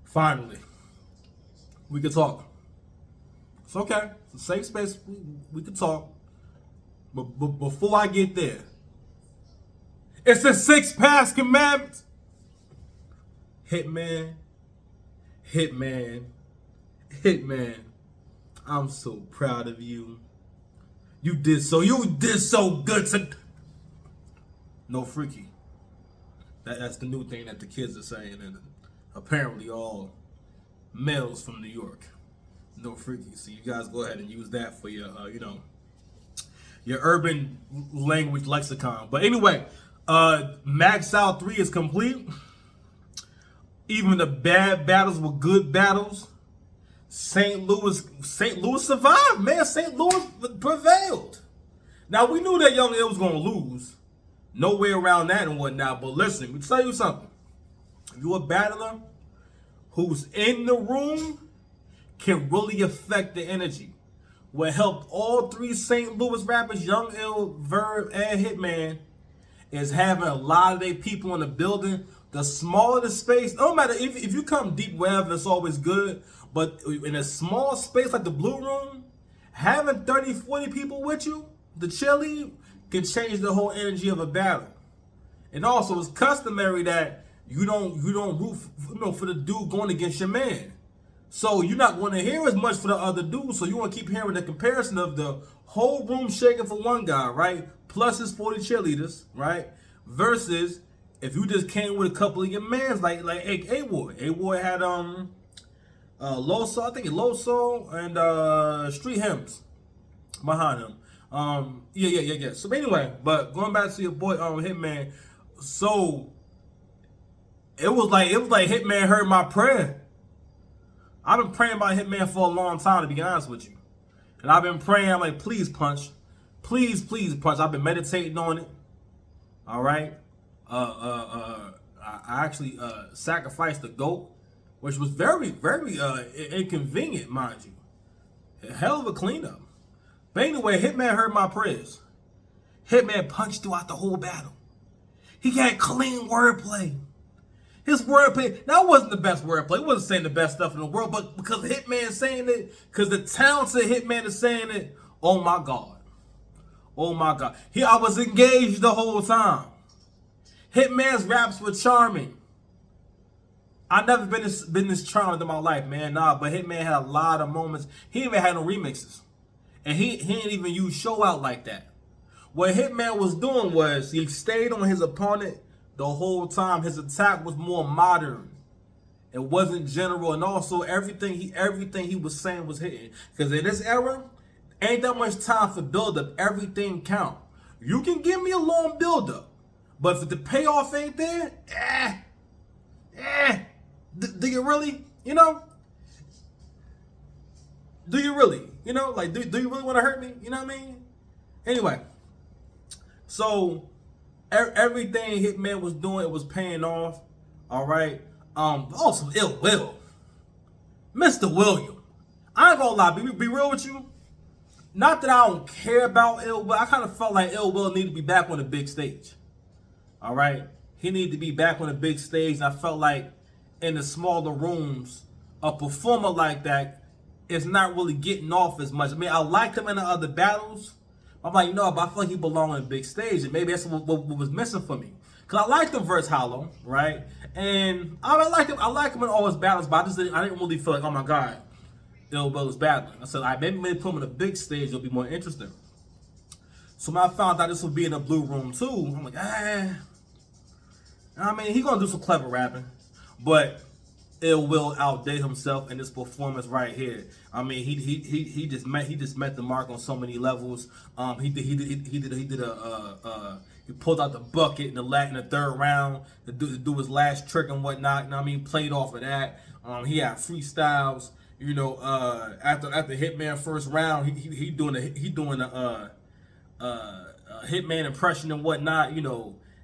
Finally, we could talk. It's okay. It's a safe space. We could talk. But before I get there, it's the six past commandments. Hitman, Hitman, Hitman. I'm so proud of you. You did so good to. No freaky. That's the new thing that the kids are saying, and apparently all males from New York. No freaky. So you guys go ahead and use that for your, your urban language lexicon. But anyway, Max Out 3 is complete. Even the bad battles were good battles. St. Louis survived, man. St. Louis prevailed. Now we knew that Young Ill was gonna lose. No way around that and whatnot. But listen, let me tell you something. If you're a battler who's in the room, can really affect the energy. What helped all three St. Louis rappers, Young Ill, Verb, and Hitman, is having a lot of their people in the building. The smaller the space, no matter if you come deep wherever, it's always good. But in a small space like the Blue Room, having 30, 40 people with you, the cheerlead, can change the whole energy of a battle. And also, it's customary that you don't root for the dude going against your man. So you're not going to hear as much for the other dude. So you want to keep hearing the comparison of the whole room shaking for one guy, right? Plus his 40 cheerleaders, right? Versus if you just came with a couple of your mans, like A-Ward. A-Ward had Loso, I think Loso and Street Hymns behind him. Yeah. So anyway, but going back to your boy Hitman, so it was like Hitman heard my prayer. I've been praying about Hitman for a long time, to be honest with you. And I've been praying, I'm like, please punch. Please punch. I've been meditating on it. All right. I actually sacrificed the goat, which was very, very inconvenient, mind you. A hell of a cleanup. But anyway, Hitman heard my prayers. Hitman punched throughout the whole battle. He had clean wordplay. His wordplay, that wasn't the best wordplay. He wasn't saying the best stuff in the world, but because Hitman saying it, because the talented Hitman is saying it, oh my God. Oh my God. I was engaged the whole time. Hitman's raps were charming. I've never been this charmed in my life, man. Nah, but Hitman had a lot of moments. He even had no remixes. And he didn't even use show out like that. What Hitman was doing was he stayed on his opponent the whole time. His attack was more modern. It wasn't general. And also everything he was saying was hitting. Because in this era, ain't that much time for build-up. Everything count. You can give me a long build-up. But if the payoff ain't there, do you really, do you really, like, do you really want to hurt me? You know what I mean? Anyway, so everything Hitman was doing, it was paying off. All right. Also, Ill Will, Mr. William. I ain't gonna lie, be real with you. Not that I don't care about Ill Will. I kind of felt like Ill Will needed to be back on the big stage. All right. He needed to be back on the big stage. And I felt like in the smaller rooms, a performer like that is not really getting off as much. I mean, I liked him in the other battles. I'm like, no, but I feel like he belonged on the big stage. And maybe that's what was missing for me. Because I liked him versus Holla, right? And I like him in all his battles, but I didn't really feel like, oh my God, Ill Will is battling. I said, maybe put him on the big stage, it'll be more interesting. So when I found out this would be in the Blue Room too, I'm like, I mean, he gonna do some clever rapping, but Ill Will outdate himself in this performance right here. I mean, he just met the mark on so many levels. He pulled out the bucket in the third round to do his last trick and whatnot. You know what I mean? Played off of that. He had freestyles. After Hitman first round, he doing a Hitman impression and whatnot.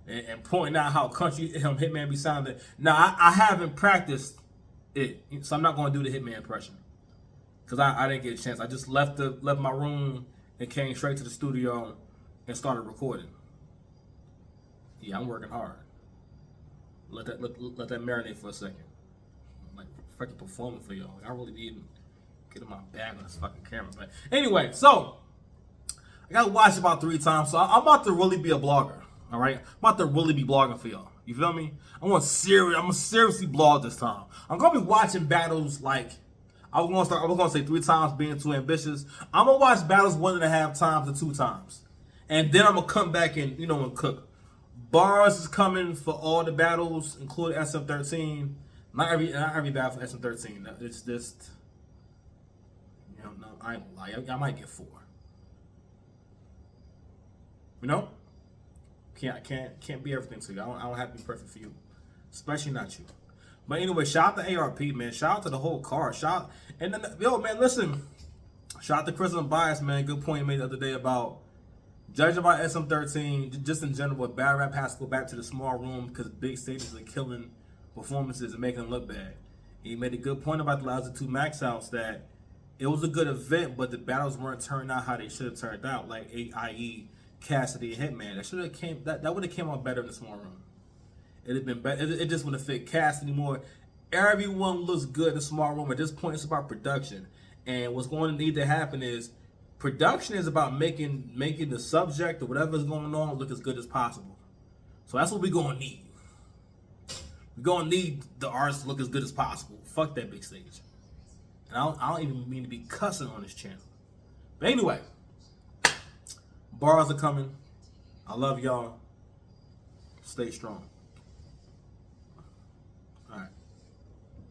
And pointing out how country Hitman be sounding. Now I haven't practiced it, so I'm not going to do the Hitman impression because I didn't get a chance. I just left my room and came straight to the studio and started recording. Yeah, I'm working hard. Let that marinate for a second, like freaking performing for y'all. Like, I really didn't get in my bag on this fucking camera. But anyway, so I gotta watch it about 3 times. So I'm about to really be a blogger. All right, I'm about to really be blogging for y'all. You feel me? I'm gonna seriously blog this time. I'm gonna be watching battles like I was gonna say 3 times being too ambitious. I'm gonna watch battles 1.5 times or 2 times, and then I'm gonna come back and and cook. Bars is coming for all the battles, including SM13. Not every battle for SM13. It's just no, I ain't gonna lie. I might get 4. Can't be everything to you. I don't have to be perfect for you, especially not you. But anyway, shout out to ARP, man. Shout out to the whole card. And then man, listen. Shout out to Chris and Bias, man. Good point you made the other day about judging by SM13, just in general. Bad rap has to go back to the small room because big stages are killing performances and making them look bad. He made a good point about the last 2 max outs that it was a good event, but the battles weren't turned out how they should have turned out. Like i.e. Cassidy and Hitman. That would have came out better in the small room. It'd have been better. It just wouldn't fit Cassidy more. Everyone looks good in the small room. At this point, it's about production. And what's going to need to happen is production is about making the subject or whatever's going on look as good as possible. So that's what we're going to need. We're going to need the artists to look as good as possible. Fuck that big stage. And I don't even mean to be cussing on this channel. But anyway, bars are coming. I love y'all. Stay strong.